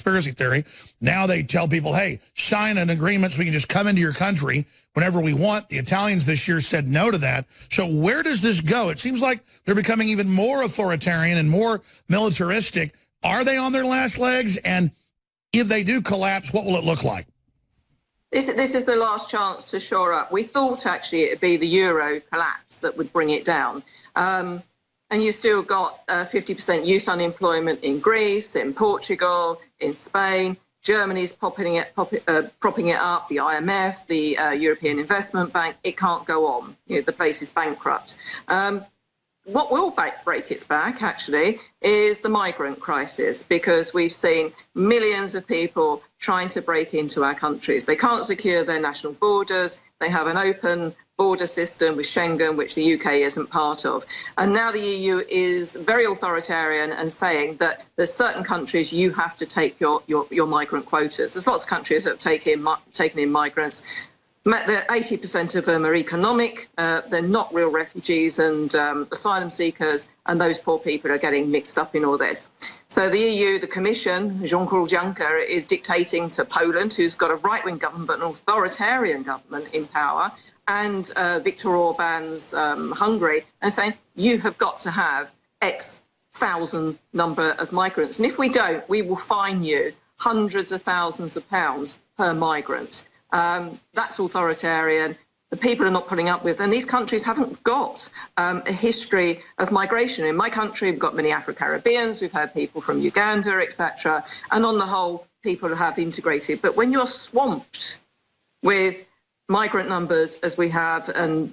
conspiracy theory. Now they tell people, hey, sign an agreement so we can just come into your country whenever we want. The Italians this year said no to that. So where does this go? It seems like they're becoming even more authoritarian and more militaristic. Are they on their last legs? And if they do collapse, what will it look like? This is the last chance to shore up. We thought, actually, it'd be the euro collapse that would bring it down. And you've still got 50% youth unemployment in Greece, in Portugal, in Spain. Germany's propping it up, the IMF, the European Investment Bank. It can't go on. You know, the place is bankrupt. What will break its back, actually, is the migrant crisis, because we've seen millions of people trying to break into our countries. They can't secure their national borders. They have an open border system with Schengen, which the UK isn't part of. And now the EU is very authoritarian and saying that there's certain countries you have to take your migrant quotas. There's lots of countries that have taken in migrants. 80% of them are economic. They're not real refugees and asylum seekers, and those poor people are getting mixed up in all this. So the EU, the Commission, Jean-Claude Juncker, is dictating to Poland, who's got a right-wing government but an authoritarian government in power, and Viktor Orban's Hungary, and saying, you have got to have X thousand number of migrants. And if we don't, we will fine you hundreds of thousands of pounds per migrant. That's authoritarian. The people are not putting up with, and these countries haven't got a history of migration. In my country, we've got many Afro-Caribbeans, we've had people from Uganda, etc. And on the whole, people have integrated. But when you're swamped with migrant numbers, as we have, and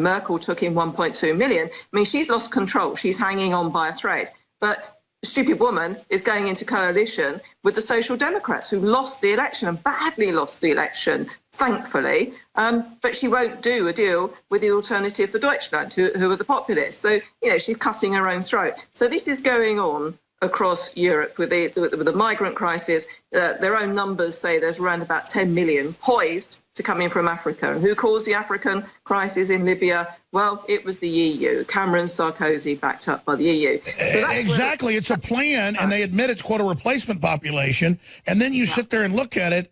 Merkel took in 1.2 million, I mean, she's lost control. She's hanging on by a thread. But the stupid woman is going into coalition with the Social Democrats, who lost the election and badly lost the election, thankfully. But she won't do a deal with the Alternative for Deutschland, who are the populists. So, you know, she's cutting her own throat. So this is going on across Europe with the migrant crisis. Their own numbers say there's around about 10 million poised to come in from Africa. And who caused the African crisis in Libya? Well, it was the EU. Cameron, Sarkozy, backed up by the EU. So exactly. It's a plan, and they admit it's, quote, a replacement population. And then you sit there and look at it.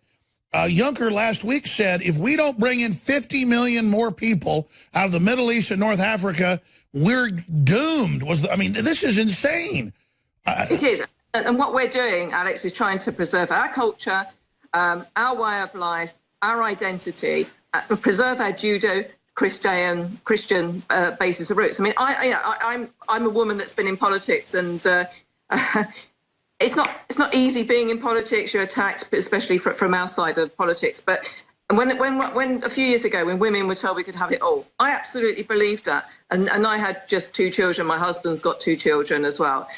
Juncker last week said, if we don't bring in 50 million more people out of the Middle East and North Africa, we're doomed. I mean, this is insane. It is. And what we're doing, Alex, is trying to preserve our culture, our way of life, our identity, preserve our Judeo-Christian basis of roots. I mean, I'm a woman that's been in politics, and it's not easy being in politics. You're attacked, especially from our side of politics. But when a few years ago, when women were told we could have it all, I absolutely believed that. And I had just 2 children. My husband's got 2 children as well.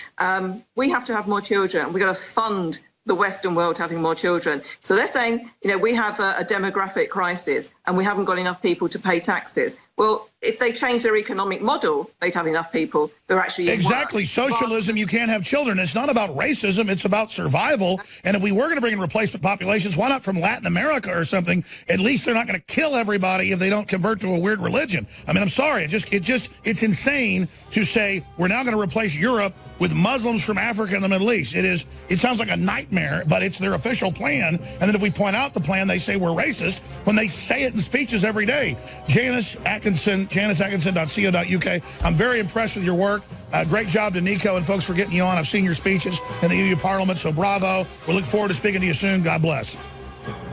We have to have more children. We've got to fund the Western world having more children. So they're saying, you know, we have a demographic crisis and we haven't got enough people to pay taxes. Well, if they change their economic model, they'd have enough people who are actually exactly. Socialism, you can't have children. It's not about racism. It's about survival. And if we were going to bring in replacement populations, why not from Latin America or something? At least they're not going to kill everybody if they don't convert to a weird religion. I mean, I'm sorry. It's insane to say we're now going to replace Europe with Muslims from Africa and the Middle East. It sounds like a nightmare, but it's their official plan. And then if we point out the plan, they say we're racist when they say it in speeches every day. Janice Atkinson, janiceatkinson.co.uk. I'm very impressed with your work. Great job to Nico and folks for getting you on. I've seen your speeches in the EU Parliament, so bravo. We look forward to speaking to you soon. God bless.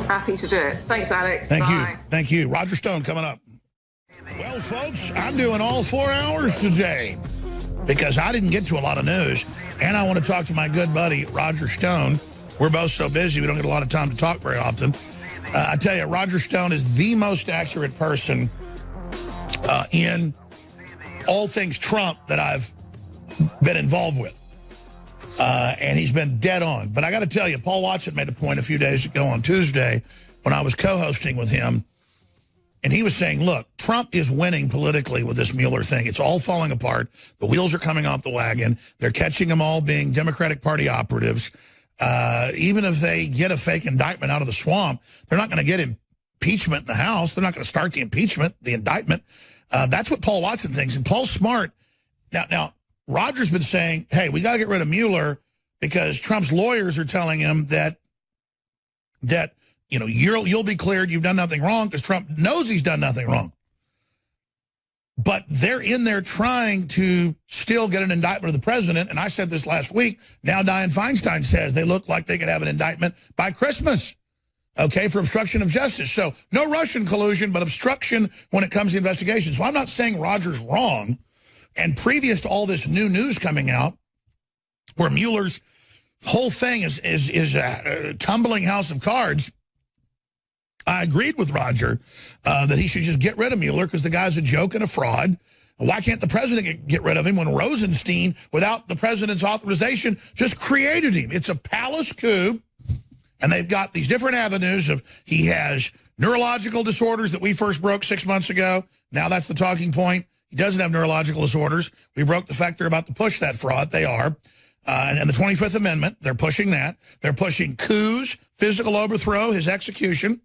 Happy to do it. Thanks, Alex. Thank you. Thank you. Roger Stone coming up. Well, folks, I'm doing all 4 hours today because I didn't get to a lot of news, and I want to talk to my good buddy, Roger Stone. We're both so busy, we don't get a lot of time to talk very often. I tell you, Roger Stone is the most accurate person in all things Trump that I've been involved with. And he's been dead on. But I got to tell you, Paul Watson made a point a few days ago on Tuesday when I was co-hosting with him. And he was saying, look, Trump is winning politically with this Mueller thing. It's all falling apart. The wheels are coming off the wagon. They're catching them all being Democratic Party operatives. Even if they get a fake indictment out of the swamp, they're not going to get impeachment in the House. They're not going to start the impeachment, the indictment. That's what Paul Watson thinks. And Paul's smart. Now, Roger's been saying, hey, we got to get rid of Mueller, because Trump's lawyers are telling him that you'll be cleared, you've done nothing wrong, because Trump knows he's done nothing wrong. But they're in there trying to still get an indictment of the president. And I said this last week. Now Dianne Feinstein says they look like they could have an indictment by Christmas, okay, for obstruction of justice. So no Russian collusion, but obstruction when it comes to investigation. So I'm not saying Roger's wrong. And previous to all this new news coming out, where Mueller's whole thing is a tumbling house of cards, I agreed with Roger that he should just get rid of Mueller because the guy's a joke and a fraud. Why can't the president get rid of him when Rosenstein, without the president's authorization, just created him? It's a palace coup, and they've got these different avenues of he has neurological disorders that we first broke 6 months ago. Now that's the talking point. He doesn't have neurological disorders. We broke the fact they're about to push that fraud. They are. And the 25th Amendment, they're pushing that. They're pushing coups, physical overthrow, his execution,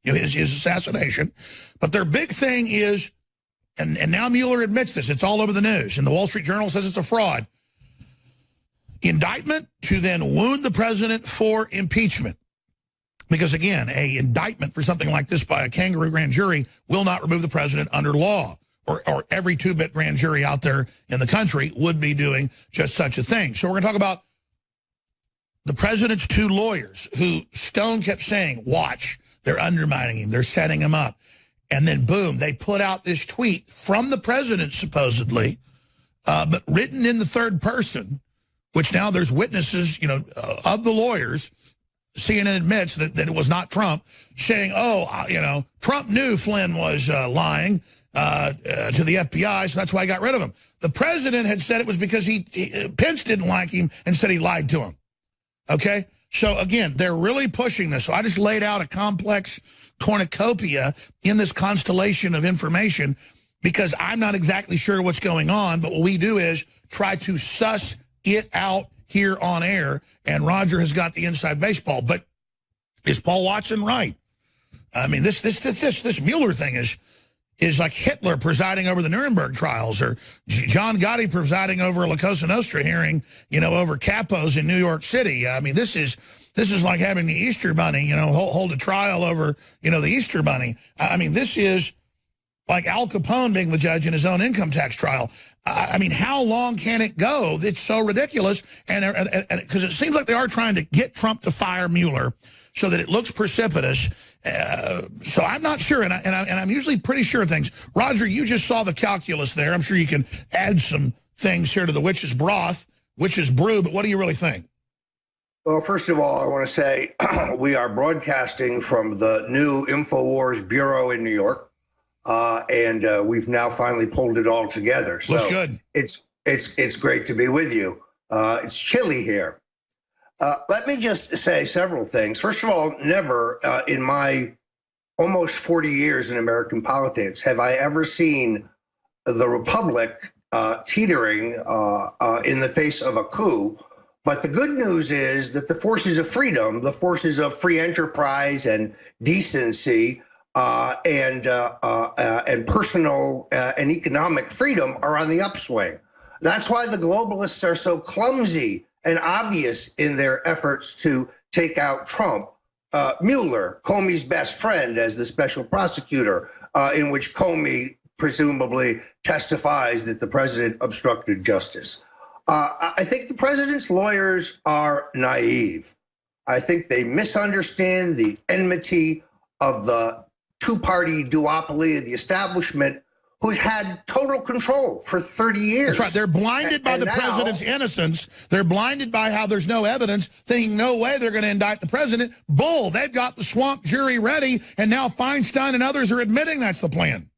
his assassination. But their big thing is, and now Mueller admits this, it's all over the news, and the Wall Street Journal says it's a fraud. Indictment to then wound the president for impeachment. Because, again, a indictment for something like this by a kangaroo grand jury will not remove the president under law. Or every two-bit grand jury out there in the country would be doing just such a thing. So we're going to talk about the president's two lawyers who Stone kept saying, watch, they're undermining him, they're setting him up. And then, boom, they put out this tweet from the president, supposedly, but written in the third person, which now there's witnesses, of the lawyers. CNN admits that it was not Trump, saying, Trump knew Flynn was lying to the FBI, so that's why I got rid of him. The president had said it was because Pence didn't like him and said he lied to him. Okay? So, again, they're really pushing this. So I just laid out a complex cornucopia in this constellation of information because I'm not exactly sure what's going on, but what we do is try to suss it out here on air, and Roger has got the inside baseball. But is Paul Watson right? I mean, this Mueller thing is like Hitler presiding over the Nuremberg trials, or John Gotti presiding over a La Cosa Nostra hearing, over capos in New York City. I mean, this is like having the Easter Bunny, hold a trial over, the Easter Bunny. I mean, this is like Al Capone being the judge in his own income tax trial. I mean, how long can it go? It's so ridiculous. And because it seems like they are trying to get Trump to fire Mueller so that it looks precipitous. So I'm not sure, and I'm usually pretty sure of things. Roger, you just saw the calculus there. I'm sure you can add some things here to the witch's broth, witch's brew, but what do you really think? Well, first of all, I want to say we are broadcasting from the new INFOWARS Bureau in New York, and we've now finally pulled it all together. So looks good. It's great to be with you. It's chilly here. Let me just say several things. First of all, never in my almost 40 years in American politics have I ever seen the Republic teetering in the face of a coup. But the good news is that the forces of freedom, the forces of free enterprise and decency and personal and economic freedom are on the upswing. That's why the globalists are so clumsy and obvious in their efforts to take out Trump. Mueller, Comey's best friend, as the special prosecutor, in which Comey presumably testifies that the president obstructed justice. I think the president's lawyers are naive. I think they misunderstand the enmity of the two-party duopoly of the establishment, who's had total control for 30 years. That's right. They're blinded by the president's innocence. They're blinded by how there's no evidence, thinking no way they're going to indict the president. Bull. They've got the swamp jury ready, and now Feinstein and others are admitting that's the plan.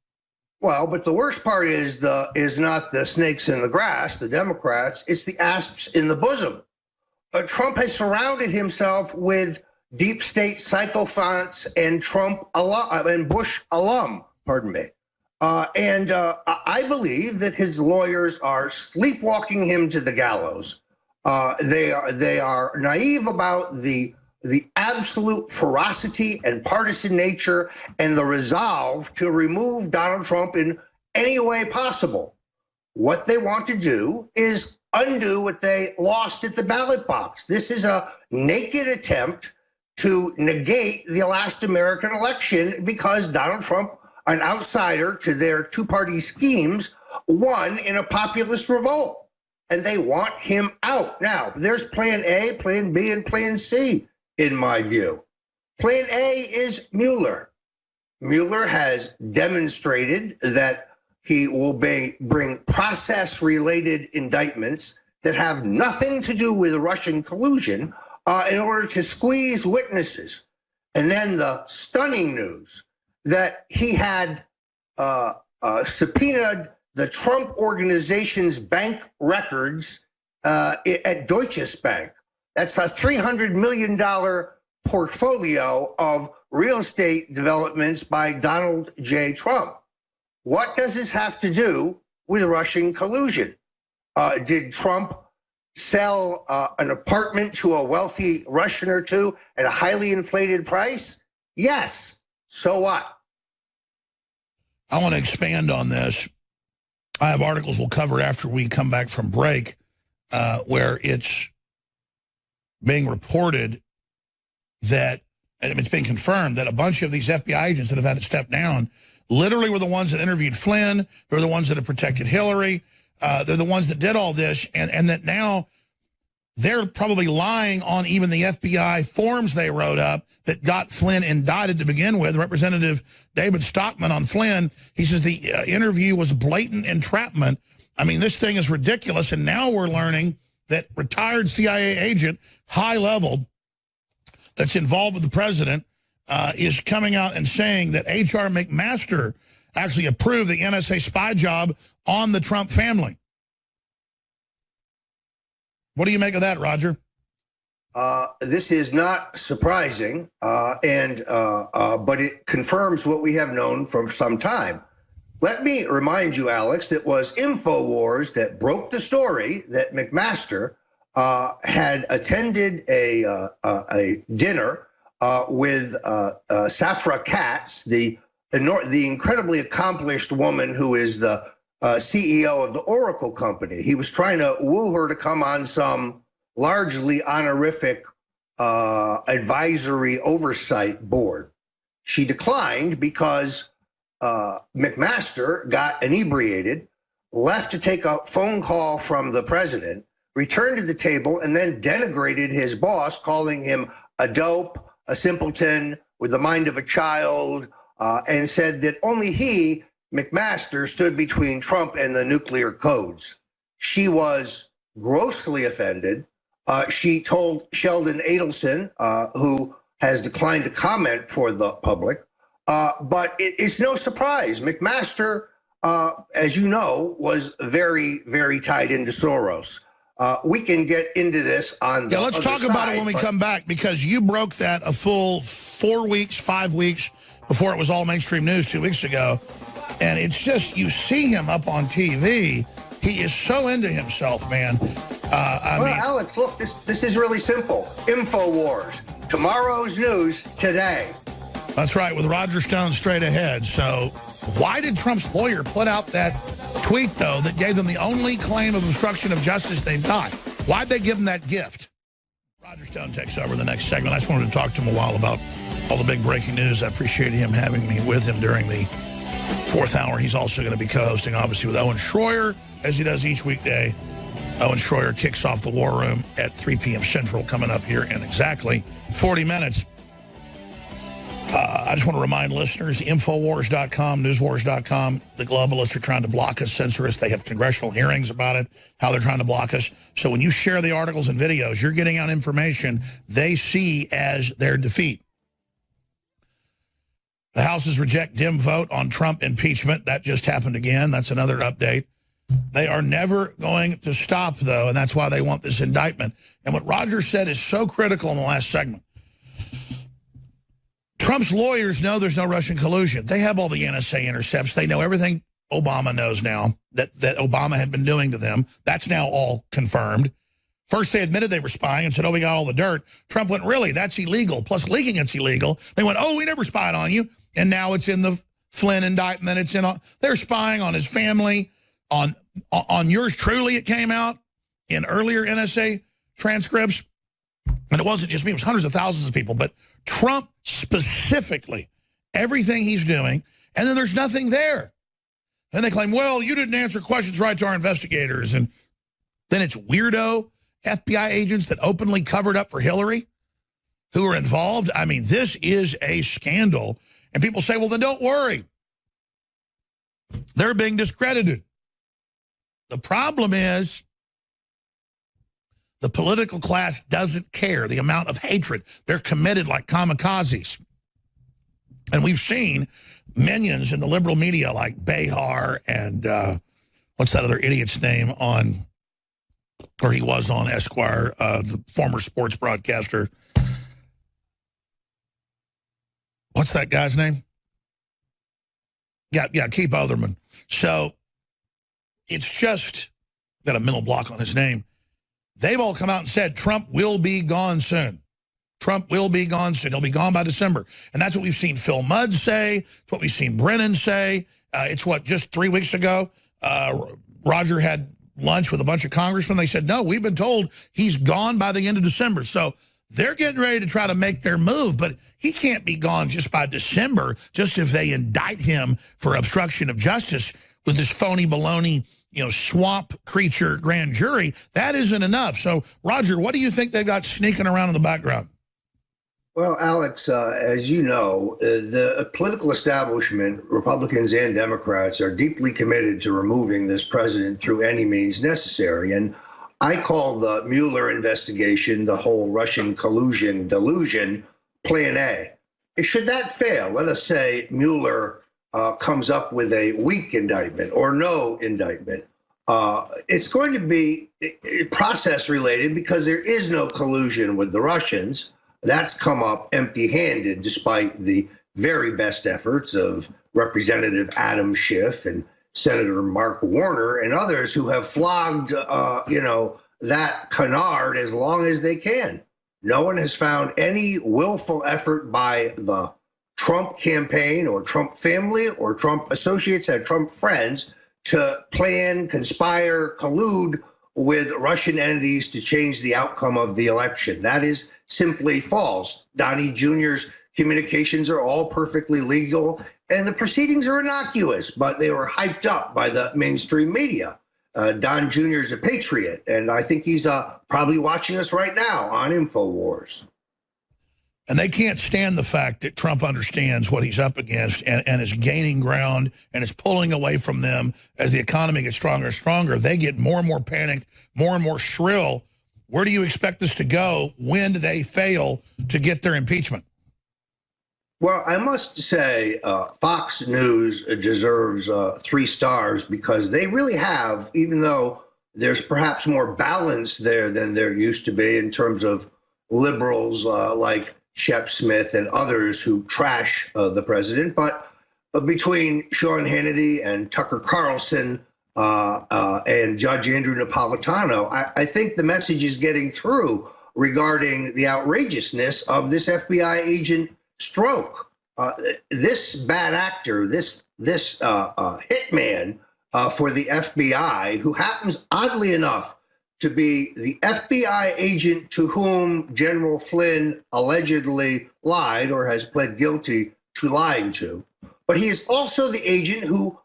Well, but the worst part is not the snakes in the grass, the Democrats. It's the asps in the bosom. Trump has surrounded himself with deep state sycophants and Bush alum. Pardon me. I believe that his lawyers are sleepwalking him to the gallows. They are naive about the absolute ferocity and partisan nature and the resolve to remove Donald Trump in any way possible. What they want to do is undo what they lost at the ballot box. This is a naked attempt to negate the last American election because Donald Trump, an outsider to their two-party schemes, won in a populist revolt. And they want him out. Now, there's plan A, plan B, and plan C, in my view. Plan A is Mueller. Mueller has demonstrated that he will bring process-related indictments that have nothing to do with Russian collusion in order to squeeze witnesses. And then the stunning news that he had subpoenaed the Trump organization's bank records at Deutsche Bank. That's a $300 million portfolio of real estate developments by Donald J. Trump. What does this have to do with Russian collusion? Did Trump sell an apartment to a wealthy Russian or two at a highly inflated price? Yes. So what? I want to expand on this. I have articles we'll cover after we come back from break where it's being reported that, and it's been confirmed, that a bunch of these FBI agents that have had to step down literally were the ones that interviewed Flynn. They're the ones that have protected Hillary. They're the ones that did all this, and that now they're probably lying on even the FBI forms they wrote up that got Flynn indicted to begin with. Representative David Stockman on Flynn, he says the interview was blatant entrapment. I mean, this thing is ridiculous, and now we're learning that retired CIA agent, high level, that's involved with the president, is coming out and saying that H.R. McMaster actually approved the NSA spy job on the Trump family. What do you make of that, Roger? This is not surprising, but it confirms what we have known for some time. Let me remind you, Alex, it was INFOWARS that broke the story that McMaster had attended a dinner with Safra Katz, the incredibly accomplished woman who is the CEO of the Oracle company. He was trying to woo her to come on some largely honorific advisory oversight board. She declined because McMaster got inebriated, left to take a phone call from the president, returned to the table, and then denigrated his boss, calling him a dope, a simpleton with the mind of a child, and said that only he, McMaster, stood between Trump and the nuclear codes. She was grossly offended. She told Sheldon Adelson, who has declined to comment for the public, but it's no surprise. McMaster, as you know, was very, very tied into Soros. We can get into this on the let's other talk about side, it when we come back, because you broke that a full 4 weeks, 5 weeks before it was all mainstream news 2 weeks ago. And it's just, you see him up on TV. He is so into himself, man. I mean, Alex, look, this is really simple. INFOWARS, tomorrow's news today. That's right, with Roger Stone straight ahead. So why did Trump's lawyer put out that tweet, though, that gave them the only claim of obstruction of justice they've got? Why'd they give him that gift? Roger Stone takes over the next segment. I just wanted to talk to him a while about all the big breaking news. I appreciate him having me with him during the fourth hour. He's also going to be co-hosting, obviously, with Owen Schroyer, as he does each weekday. Owen Schroyer kicks off the War Room at 3 p.m. Central, coming up here in exactly 40 minutes. I just want to remind listeners, Infowars.com, Newswars.com, the globalists are trying to block us, censor us. They have congressional hearings about it, how they're trying to block us. So when you share the articles and videos, you're getting out information they see as their defeat. The House's reject dim vote on Trump impeachment. That just happened again. That's another update. They are never going to stop, though, and that's why they want this indictment. And what Roger said is so critical in the last segment. Trump's lawyers know there's no Russian collusion. They have all the NSA intercepts. They know everything Obama knows now that Obama had been doing to them. That's now all confirmed. First, they admitted they were spying and said, oh, we got all the dirt. Trump went, really? That's illegal. Plus, leaking it's illegal. They went, oh, we never spied on you. And now it's in the Flynn indictment. It's in. They're spying on his family, on yours truly, it came out. in earlier NSA transcripts, and it wasn't just me, it was hundreds of thousands of people, but Trump specifically, everything he's doing, and then there's nothing there. And they claim, well, you didn't answer questions right to our investigators. And then it's weirdo FBI agents that openly covered up for Hillary who are involved. I mean, this is a scandal. And people say, well, then don't worry. They're being discredited. The problem is the political class doesn't care the amount of hatred. They're committed like kamikazes. And we've seen minions in the liberal media like Behar and what's that other idiot's name on, or he was on Esquire, the former sports broadcaster. What's that guy's name? Yeah, Keith Otherman. So it's just, got a mental block on his name. They've all come out and said Trump will be gone soon. Trump will be gone soon. He'll be gone by December. And that's what we've seen Phil Mudd say. It's what we've seen Brennan say. It's what, just 3 weeks ago, Roger had lunch with a bunch of congressmen. They said, no, we've been told he's gone by the end of December. So they're getting ready to try to make their move, but he can't be gone just by December, just if they indict him for obstruction of justice with this phony baloney, swamp creature grand jury. That isn't enough. So, Roger, what do you think they've got sneaking around in the background? Well, Alex, as you know, the political establishment, Republicans and Democrats, are deeply committed to removing this president through any means necessary. And I call the Mueller investigation, the whole Russian collusion delusion, Plan A. Should that fail, let us say Mueller comes up with a weak indictment or no indictment, it's going to be process related because there is no collusion with the Russians. That's come up empty-handed, despite the very best efforts of Representative Adam Schiff and Senator Mark Warner and others who have flogged, that canard as long as they can. No one has found any willful effort by the Trump campaign or Trump family or Trump associates and Trump friends to plan, conspire, collude with Russian entities to change the outcome of the election. That is simply false. Donnie Jr.'s communications are all perfectly legal, and the proceedings are innocuous, but they were hyped up by the mainstream media. Don Jr. is a patriot, and I think he's probably watching us right now on INFOWARS. And they can't stand the fact that Trump understands what he's up against and is gaining ground and is pulling away from them as the economy gets stronger and stronger. They get more and more panicked, more and more shrill. Where do you expect this to go when they fail to get their impeachment? Well, I must say Fox News deserves 3 stars because they really have, even though there's perhaps more balance there than there used to be in terms of liberals like Shep Smith and others who trash the president. But between Sean Hannity and Tucker Carlson and Judge Andrew Napolitano, I think the message is getting through regarding the outrageousness of this FBI agent stroke. This bad actor, this hitman for the FBI, who happens oddly enough to be the FBI agent to whom General Flynn allegedly lied or has pled guilty to lying to. But he is also the agent who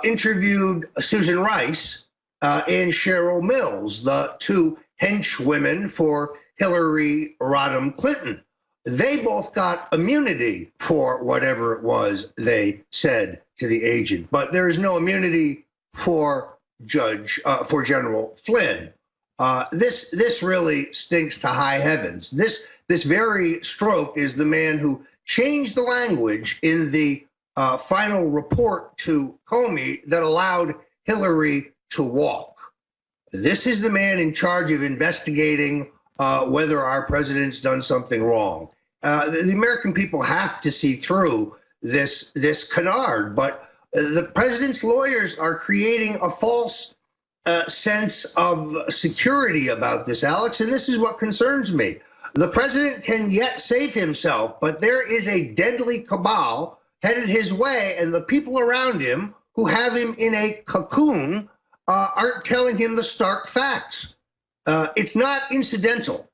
interviewed Susan Rice and Cheryl Mills, the 2 henchwomen for Hillary Rodham Clinton. They both got immunity for whatever it was they said to the agent, but there is no immunity for General Flynn. This really stinks to high heavens. This very stroke is the man who changed the language in the final report to Comey that allowed Hillary to walk. This is the man in charge of investigating whether our president's done something wrong. The American people have to see through this canard, but the president's lawyers are creating a false sense of security about this, Alex, and this is what concerns me. The president can yet save himself, but there is a deadly cabal headed his way, and the people around him who have him in a cocoon aren't telling him the stark facts. it's not incidental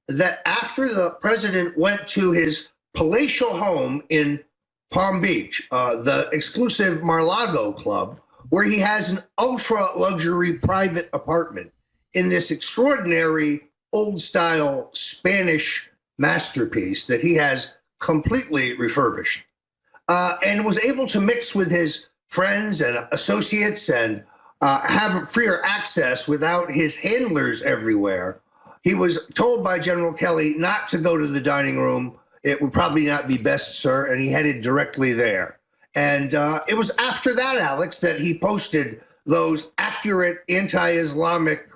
that after the president went to his palatial home in Palm Beach, the exclusive Mar-a-Lago club, where he has an ultra luxury private apartment in this extraordinary old style Spanish masterpiece that he has completely refurbished, and was able to mix with his friends and associates and have freer access without his handlers everywhere. He was told by General Kelly not to go to the dining room. It would probably not be best, sir, and he headed directly there. And it was after that, Alex, that he posted those accurate anti-Islamic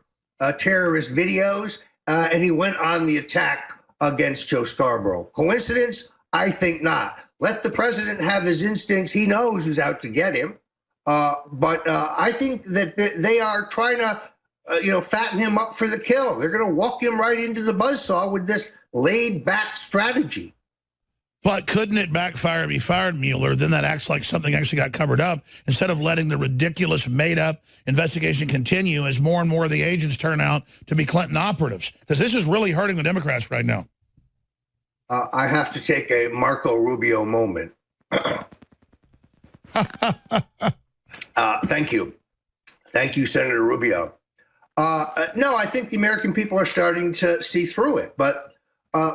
terrorist videos, and he went on the attack against Joe Scarborough. Coincidence? I think not. Let the president have his instincts. He knows who's out to get him. But I think that they are trying to, fatten him up for the kill. They're going to walk him right into the buzzsaw with this laid-back strategy. But couldn't it backfire and be fired, Mueller? Then that acts like something actually got covered up instead of letting the ridiculous, made-up investigation continue as more and more of the agents turn out to be Clinton operatives. Because this is really hurting the Democrats right now. I have to take a Marco Rubio moment. Thank you. Thank you, Senator Rubio. No, I think the American people are starting to see through it. But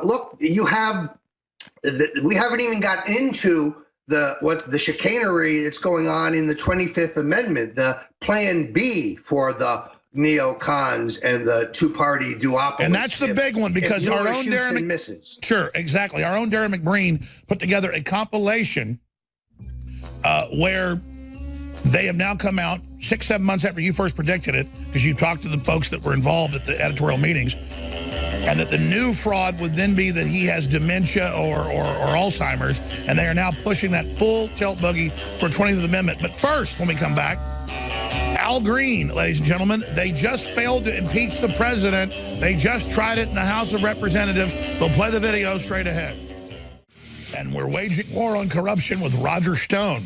look, you have, we haven't even gotten into the chicanery that's going on in the 25th Amendment, the Plan B for the neocons and the two-party duopoly. And that's the big one, because our own Darren misses. Sure, exactly. Our own Darren McBreen put together a compilation where they have now come out 6-7 months after you first predicted it, because you talked to the folks that were involved at the editorial meetings, and that the new fraud would then be that he has dementia or Alzheimer's, and they are now pushing that full tilt boogie for 20th Amendment. But first, when we come back, Al Green, ladies and gentlemen, they just failed to impeach the president. They just tried it in the House of Representatives. We'll play the video straight ahead. And we're waging war on corruption with Roger Stone.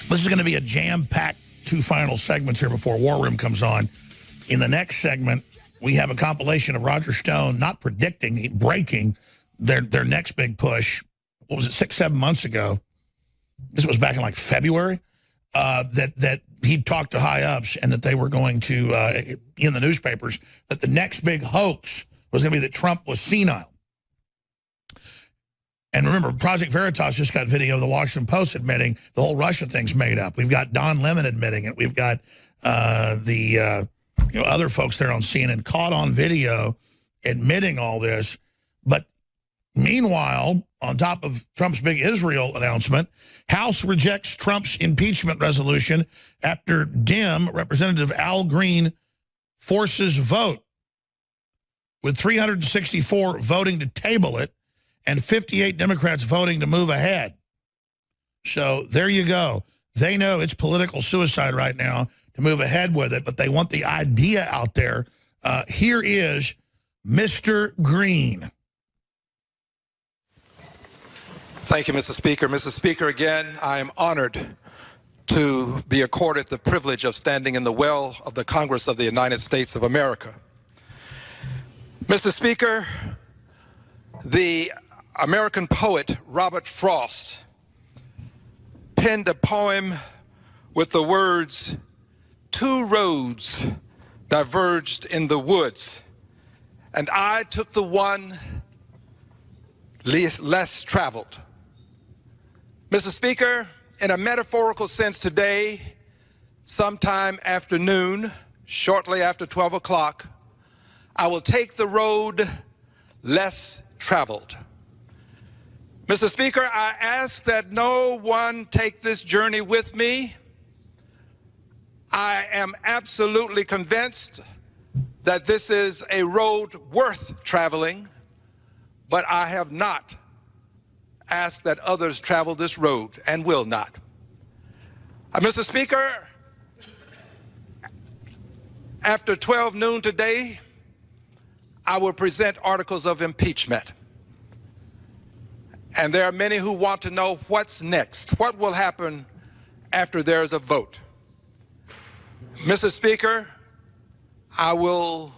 This is going to be a jam-packed 2 final segments here before War Room comes on. In the next segment, we have a compilation of Roger Stone not predicting, breaking their next big push. What was it, 6-7 months ago? This was back in like February. That he'd talked to high-ups and that they were going to, in the newspapers, that the next big hoax was going to be that Trump was senile. And remember, Project Veritas just got video of the Washington Post admitting the whole Russia thing's made up. We've got Don Lemon admitting it. We've got other folks there on CNN caught on video admitting all this. But meanwhile, on top of Trump's big Israel announcement, House rejects Trump's impeachment resolution after Dem Representative Al Green forces vote, with 364 voting to table it and 58 Democrats voting to move ahead. So there you go. They know it's political suicide right now to move ahead with it, but they want the idea out there. Here is Mr. Green. Thank you, Mr. Speaker. Mr. Speaker, again, I am honored to be accorded the privilege of standing in the well of the Congress of the United States of America. Mr. Speaker, the American poet Robert Frost penned a poem with the words, "Two roads diverged in the woods, and I took the one less traveled." Mr. Speaker, in a metaphorical sense today, sometime after noon, shortly after 12 o'clock, I will take the road less traveled. Mr. Speaker, I ask that no one take this journey with me. I am absolutely convinced that this is a road worth traveling, but I have not asked that others travel this road and will not. Mr. Speaker, after 12 noon today, I will present articles of impeachment. And there are many who want to know what's next. What will happen after there is a vote? Mr. Speaker, I will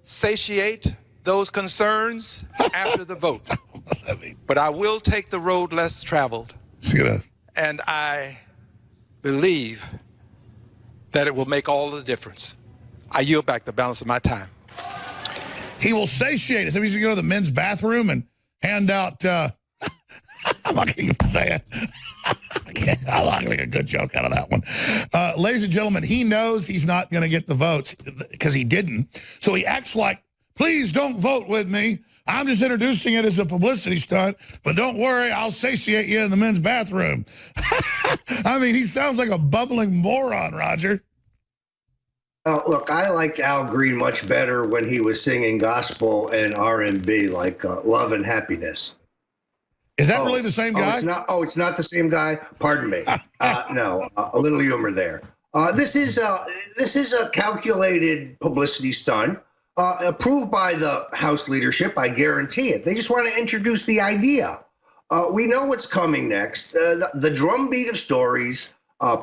satiate those concerns after the vote. But I will take the road less traveled. And I believe that it will make all the difference. I yield back the balance of my time. He will satiate us. If he's going to go to the men's bathroom and hand out, I'm not going to even say it. I'm not going to make a good joke out of that one. Ladies and gentlemen, he knows he's not going to get the votes because he didn't. So he acts like, please don't vote with me. I'm just introducing it as a publicity stunt, but don't worry, I'll satiate you in the men's bathroom. I mean, he sounds like a bubbling moron, Roger. Look, I liked Al Green much better when he was singing gospel and R&B, like Love and Happiness. Is that really the same guy? It's not the same guy. Pardon me. No, a little humor there. This is a calculated publicity stunt. Approved by the House leadership, I guarantee it. They just want to introduce the idea. We know what's coming next. The drumbeat of stories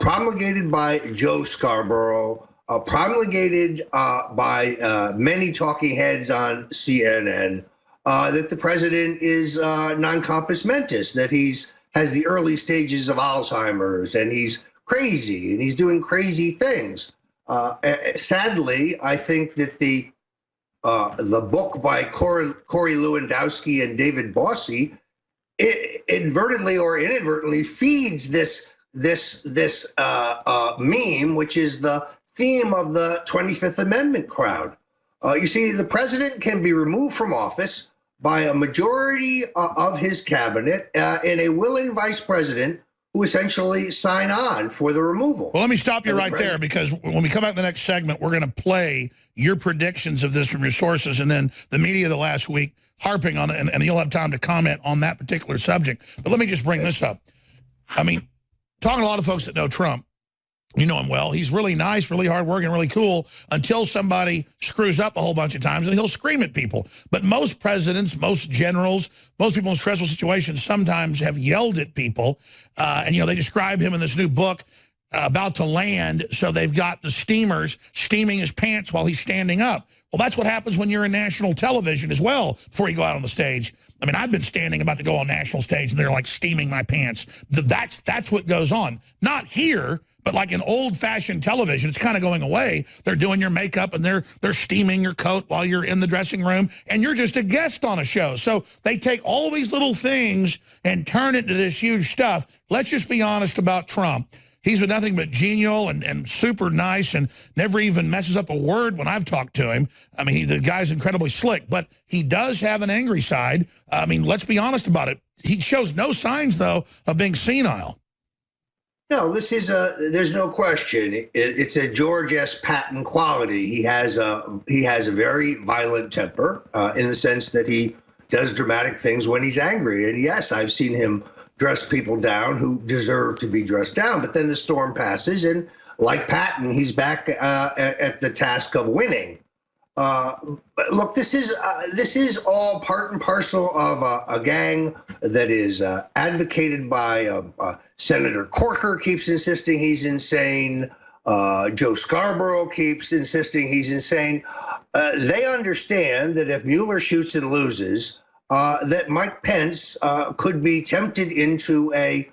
promulgated by Joe Scarborough, promulgated by many talking heads on CNN, that the president is non-compos mentis, that has the early stages of Alzheimer's, and he's crazy, and he's doing crazy things. Sadly, I think that the book by Corey Lewandowski and David Bossie, inadvertently or inadvertently feeds this meme, which is the theme of the 25th Amendment crowd. You see, the president can be removed from office by a majority of his cabinet and a willing vice president who essentially sign on for the removal. Well, let me stop you right there, because when we come out in the next segment, we're going to play your predictions of this from your sources, and then the media the last week harping on it, and you'll have time to comment on that particular subject. But let me just bring this up. I mean, talking to a lot of folks that know Trump, you know him well. He's really nice, really hardworking, really cool, until somebody screws up a whole bunch of times, and he'll scream at people. But most presidents, most generals, most people in stressful situations sometimes have yelled at people. And, they describe him in this new book, about to land, so they've got the steamers steaming his pants while he's standing up. Well, that's what happens when you're in national television as well before you go out on the stage. I mean, I've been standing about to go on national stage, and they're like steaming my pants. That's what goes on. Not here, but like in old-fashioned television, it's kind of going away. They're doing your makeup, and they're steaming your coat while you're in the dressing room, and you're just a guest on a show. So they take all these little things and turn it into this huge stuff. Let's just be honest about Trump. He's been nothing but genial and super nice, and never even messes up a word when I've talked to him. I mean, the guy's incredibly slick, but he does have an angry side. I mean, let's be honest about it. He shows no signs, though, of being senile. No, there's no question. It's a George S. Patton quality. He has a very violent temper in the sense that he does dramatic things when he's angry. And yes, I've seen him dress people down who deserve to be dressed down. But then the storm passes, and like Patton, he's back at the task of winning. But look, this is all part and parcel of a gang that is advocated by Senator Corker keeps insisting he's insane. Joe Scarborough keeps insisting he's insane. They understand that if Mueller shoots and loses, that Mike Pence could be tempted into a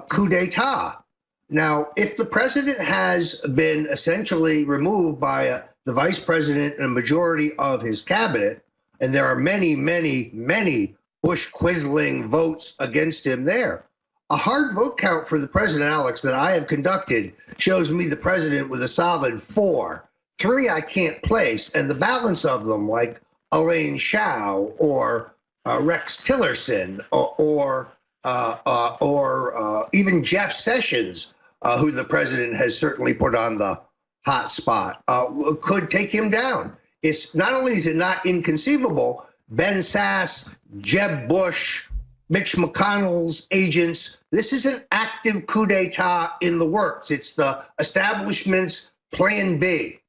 coup d'etat. Now, if the president has been essentially removed by the vice president and a majority of his cabinet, and there are many, many, many Bush-Quisling votes against him there, a hard vote count for the president, Alex, that I have conducted shows me the president with a solid 4. 3 I can't place, and the balance of them, like Elaine Chao or Rex Tillerson or even Jeff Sessions, who the president has certainly put on the hot spot, could take him down. It's not only is it not inconceivable, Ben Sasse, Jeb Bush, Mitch McConnell's agents, this is an active coup d'etat in the works. It's the establishment's plan B.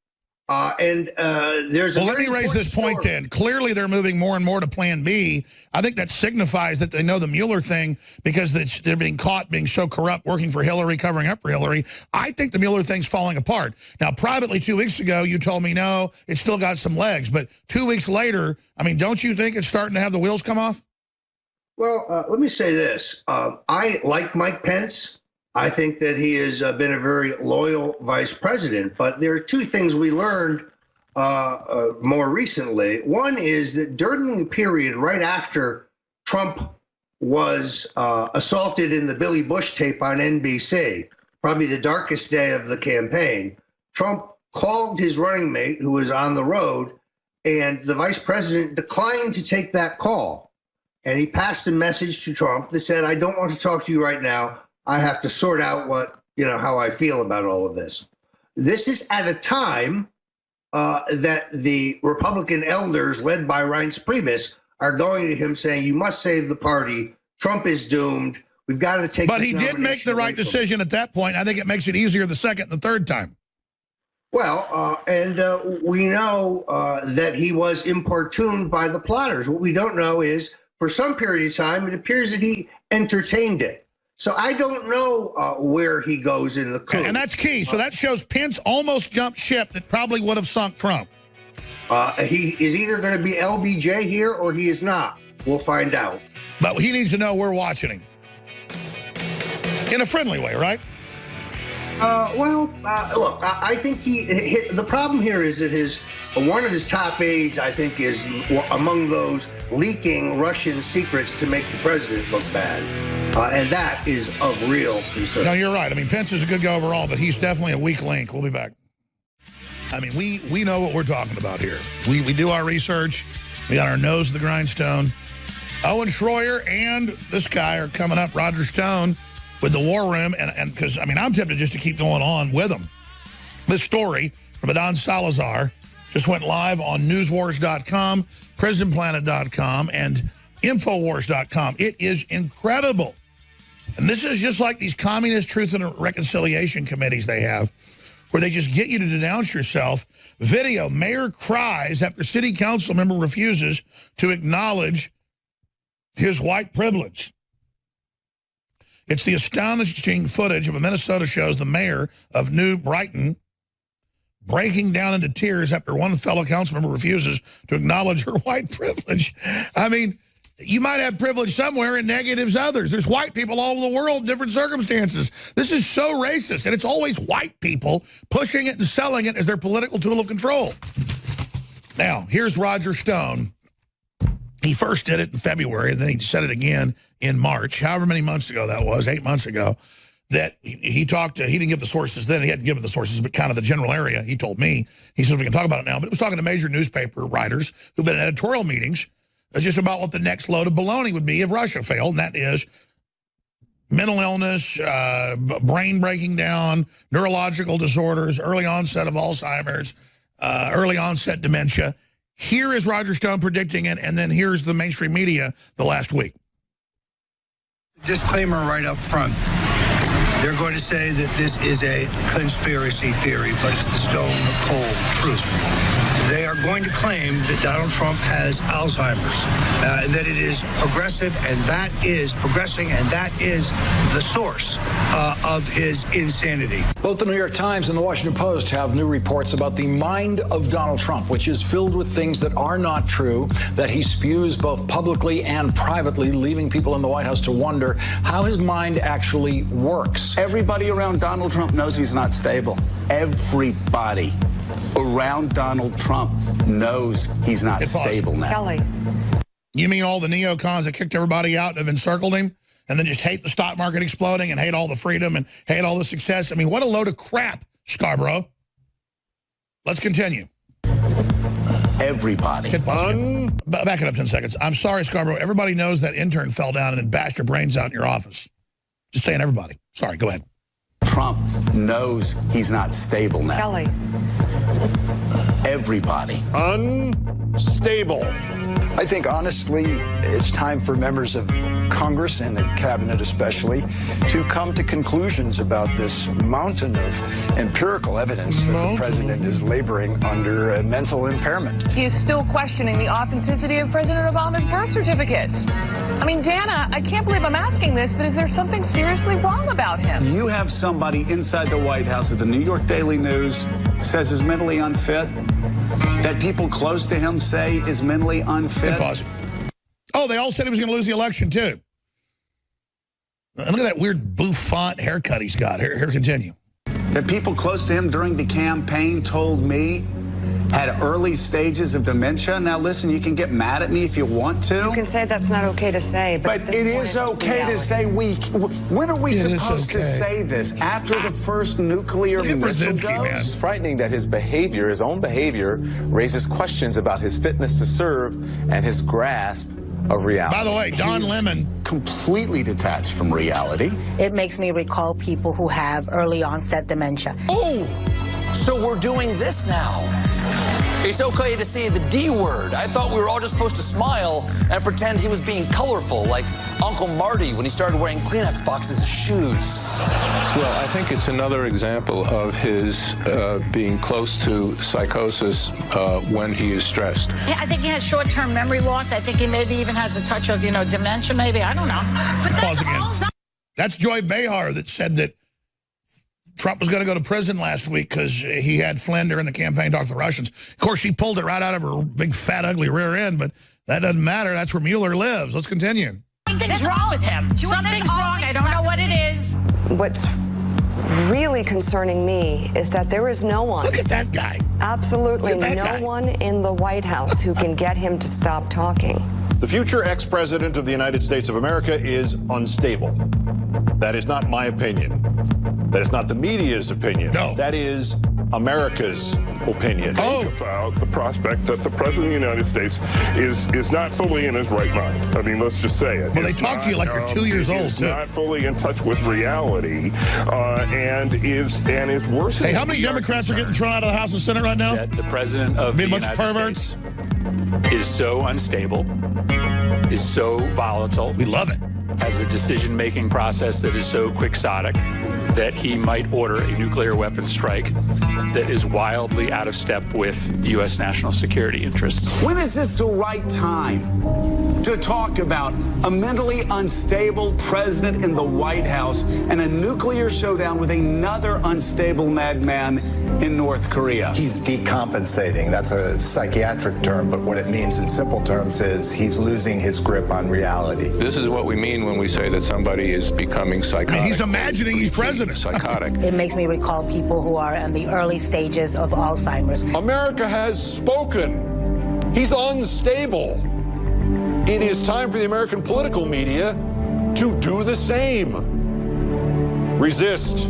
There's well, let me raise this point then. Clearly, they're moving more and more to Plan B. I think that signifies that they know the Mueller thing because they're being caught being so corrupt, working for Hillary, covering up for Hillary. I think the Mueller thing's falling apart. Now, privately, 2 weeks ago, you told me, no, it's still got some legs. But 2 weeks later, I mean, don't you think it's starting to have the wheels come off? Well, let me say this. I like Mike Pence. I think that he has been a very loyal vice president. But there are two things we learned more recently. One is that during the period right after Trump was assaulted in the Billy Bush tape on NBC, probably the darkest day of the campaign, Trump called his running mate who was on the road, and the vice president declined to take that call. And he passed a message to Trump that said, I don't want to talk to you right now. I have to sort out how I feel about all of this. This is at a time that the Republican elders led by Reince Priebus are going to him saying, you must save the party. Trump is doomed. We've got to take. But he did make the right decision at that point. I think it makes it easier the second and the third time. Well, we know that he was importuned by the plotters. What we don't know is for some period of time, it appears that he entertained it. So I don't know where he goes in the coup. And that's key. So that shows Pence almost jumped ship that probably would have sunk Trump. He is either going to be LBJ here or he is not. We'll find out. But he needs to know we're watching him. In a friendly way, right? Look, I think the problem here is that one of his top aides, I think, is among those leaking Russian secrets to make the president look bad. And that is of real concern. No, you're right. I mean, Pence is a good guy overall, but he's definitely a weak link. We'll be back. I mean, we know what we're talking about here. We do our research. We got our nose to the grindstone. Owen Schroyer and this guy are coming up, Roger Stone, with the War Room. And because, I mean, I'm tempted just to keep going on with them. This story from Adon Salazar just went live on newswars.com, prisonplanet.com, and INFOWARS.com. It is incredible. And this is just like these communist truth and reconciliation committees they have, where they just get you to denounce yourself. Video, mayor cries after city council member refuses to acknowledge his white privilege. It's the astonishing footage of a Minnesota shows the mayor of New Brighton breaking down into tears after one fellow council member refuses to acknowledge her white privilege. I mean, you might have privilege somewhere and negatives others. There's white people all over the world in different circumstances. This is so racist, and it's always white people pushing it and selling it as their political tool of control. Now, here's Roger Stone. He first did it in February, and then he said it again in March, however many months ago that was, 8 months ago, that he talked to, he didn't give the sources then, he hadn't given the sources, but kind of the general area, he told me. He said we can talk about it now, but it was talking to major newspaper writers who've been in editorial meetings just about what the next load of baloney would be if Russia failed, and that is mental illness, brain breaking down, neurological disorders, early onset of Alzheimer's, early onset dementia. Here is Roger Stone predicting it, and then here's the mainstream media the last week. Disclaimer right up front. They're going to say that this is a conspiracy theory, but it's the stone cold truth. They are going to claim that Donald Trump has Alzheimer's, that it is progressive, and that is progressing, and that is the source of his insanity. Both the New York Times and the Washington Post have new reports about the mind of Donald Trump, which is filled with things that are not true, that he spews both publicly and privately, leaving people in the White House to wonder how his mind actually works. Everybody around Donald Trump knows he's not stable. Everybody around Donald Trump knows he's not stable now. Kelly. You mean all the neocons that kicked everybody out and have encircled him and then just hate the stock market exploding and hate all the freedom and hate all the success? I mean, what a load of crap, Scarborough. Let's continue. Everybody. Back it up 10 seconds. I'm sorry, Scarborough. Everybody knows that intern fell down and bashed your brains out in your office. Just saying everybody. Sorry, go ahead. Trump knows he's not stable now. Kelly. everybody. Unstable. I think, honestly, it's time for members of Congress and the cabinet especially to come to conclusions about this mountain of empirical evidence that the president is laboring under a mental impairment. He is still questioning the authenticity of President Obama's birth certificate. I mean, Dana, I can't believe I'm asking this, but is there something seriously wrong about him? You have somebody inside the White House that the New York Daily News says is mentally unfit, that people close to him say is mentally unfit. Impossible. Oh, they all said he was going to lose the election, too. And look at that weird bouffant haircut he's got. Here, continue. That people close to him during the campaign told me had early stages of dementia. Now, listen, you can get mad at me if you want to. You can say that's not okay to say, but it is okay to say when are we supposed to say this? After the first nuclear missile goes? It's frightening that his behavior, his own behavior, raises questions about his fitness to serve and his grasp of reality. By the way, Don Lemon, completely detached from reality. It makes me recall people who have early onset dementia. Oh, so we're doing this now. It's okay to say the D word. I thought we were all just supposed to smile and pretend he was being colorful, like Uncle Marty when he started wearing Kleenex boxes as shoes. Well, I think it's another example of his being close to psychosis when he is stressed. Yeah, I think he has short-term memory loss. I think he maybe even has a touch of, dementia, maybe. I don't know. But pause again. That's Joy Behar that said that Trump was going to go to prison last week because he had Flynn during the campaign talk to the Russians. Of course, she pulled it right out of her big, fat, ugly rear end, but that doesn't matter. That's where Mueller lives. Let's continue. Something's wrong with him. Something's wrong. I don't know what it is. what's really concerning me is that there is no one. Look at that guy. Absolutely no one in the White House who can get him to stop talking. The future ex-president of the United States of America is unstable. That is not my opinion. That is not the media's opinion. No. That is America's opinion. Think about the prospect that the president of the United States is not fully in his right mind. I mean, let's just say it. Well, they talk to you like you're 2 years old, too. Not fully in touch with reality, and is worsening. Hey, how many Democrats are getting thrown out of the House and Senate right now? That the president of the United States is so unstable, is so volatile. We love it. Has a decision-making process that is so quixotic that he might order a nuclear weapons strike that is wildly out of step with U.S. national security interests. When is this the right time to talk about a mentally unstable president in the White House and a nuclear showdown with another unstable madman in North Korea? He's decompensating. That's a psychiatric term, but what it means in simple terms is he's losing his grip on reality. This is what we mean when we say that somebody is becoming psychotic. He's imagining he's president. Psychotic. It makes me recall people who are in the early stages of Alzheimer's. America has spoken. He's unstable. It is time for the American political media to do the same. Resist.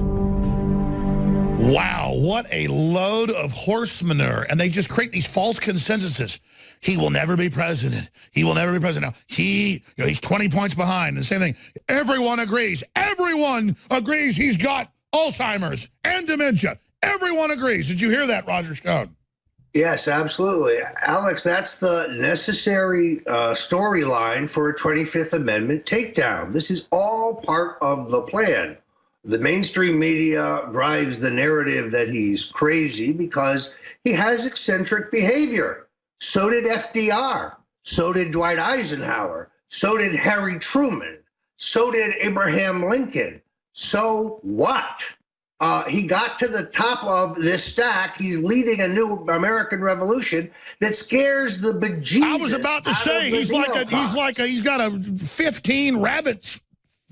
Wow, what a load of horse manure. And they just create these false consensuses. He will never be president. He will never be president. Now, he's 20 points behind. And the same thing. Everyone agrees. Everyone agrees he's got Alzheimer's and dementia. Everyone agrees. Did you hear that, Roger Stone? Yes, absolutely. Alex, that's the necessary storyline for a 25th Amendment takedown. This is all part of the plan. The mainstream media drives the narrative that he's crazy because he has eccentric behavior. So did FDR. So did Dwight Eisenhower. So did Harry Truman. So did Abraham Lincoln. So what? He got to the top of this stack. He's leading a new American revolution that scares the bejesus. I was about to say he's got a 15 rabbits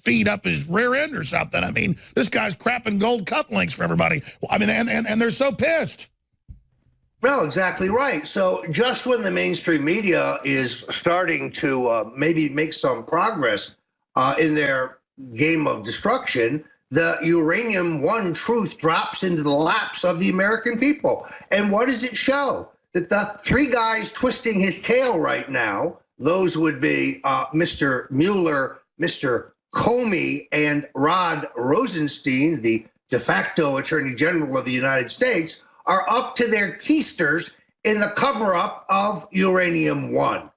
feet up his rear end or something. I mean, this guy's crapping gold cufflinks for everybody. I mean, and they're so pissed. Well, exactly right. So just when the mainstream media is starting to maybe make some progress in their game of destruction, the Uranium One truth drops into the laps of the American people. And what does it show? That the three guys twisting his tail right now, those would be Mr. Mueller, Mr. Comey, and Rod Rosenstein, the de facto Attorney General of the United States, are up to their keisters in the cover-up of Uranium One.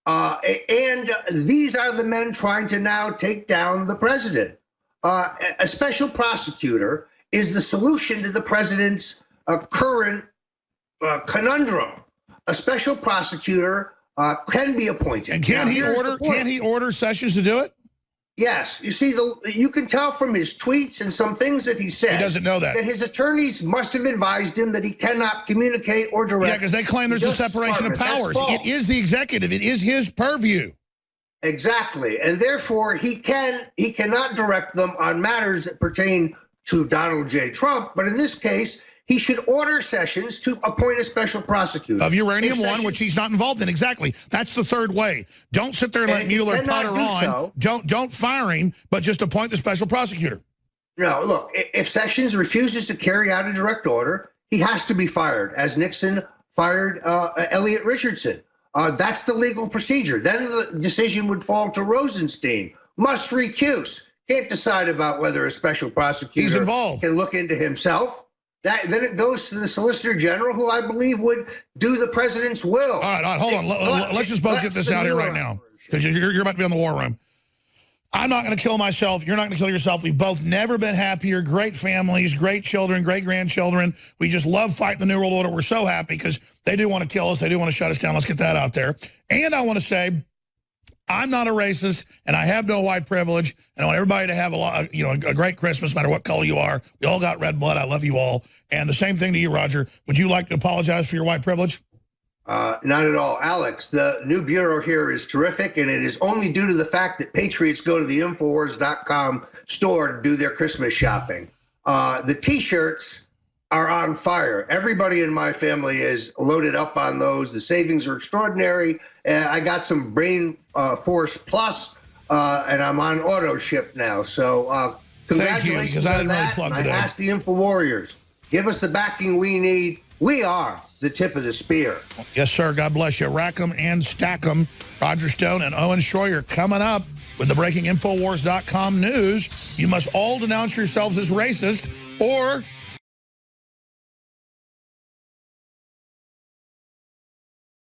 And these are the men trying to now take down the president. A special prosecutor is the solution to the president's current conundrum. A special prosecutor can be appointed. And can't he order Sessions to do it? Yes. You see, you can tell from his tweets and some things that he said. He doesn't know that. That his attorneys must have advised him that he cannot communicate or direct. Yeah, because they claim there's a separation of powers. It is the executive. It is his purview. Exactly. And therefore, he cannot direct them on matters that pertain to Donald J. Trump. But in this case, he should order Sessions to appoint a special prosecutor. Of Uranium One, which he's not involved in. Exactly. That's the third way. Don't sit there and let Mueller putter on. Don't fire him, but just appoint the special prosecutor. No, look, if Sessions refuses to carry out a direct order, he has to be fired, as Nixon fired Elliot Richardson. That's the legal procedure. Then the decision would fall to Rosenstein. Must recuse. Can't decide about whether a special prosecutor can look into himself. Then it goes to the Solicitor General, who I believe would do the president's will. All right, hold on. Let's just both get this out here right now, because you're about to be on the war room. I'm not going to kill myself. You're not going to kill yourself. We've both never been happier. Great families, great children, great grandchildren. We just love fighting the New World Order. We're so happy because they do want to kill us. They do want to shut us down. Let's get that out there. And I want to say, I'm not a racist, and I have no white privilege, and I want everybody to have a great Christmas, no matter what color you are. We all got red blood. I love you all. And the same thing to you, Roger. Would you like to apologize for your white privilege? Not at all. Alex, the new bureau here is terrific, and it is only due to the fact that patriots go to the INFOWARS.com store to do their Christmas shopping. The T-shirts are on fire. Everybody in my family is loaded up on those. The savings are extraordinary. I got some Brain Force Plus, and I'm on auto ship now. So congratulations on that. I asked the InfoWarriors, give us the backing we need. We are the tip of the spear. Yes, sir. God bless you. Rack 'em and stack 'em. Roger Stone and Owen Schroyer coming up with the breaking InfoWars.com news. You must all denounce yourselves as racist, or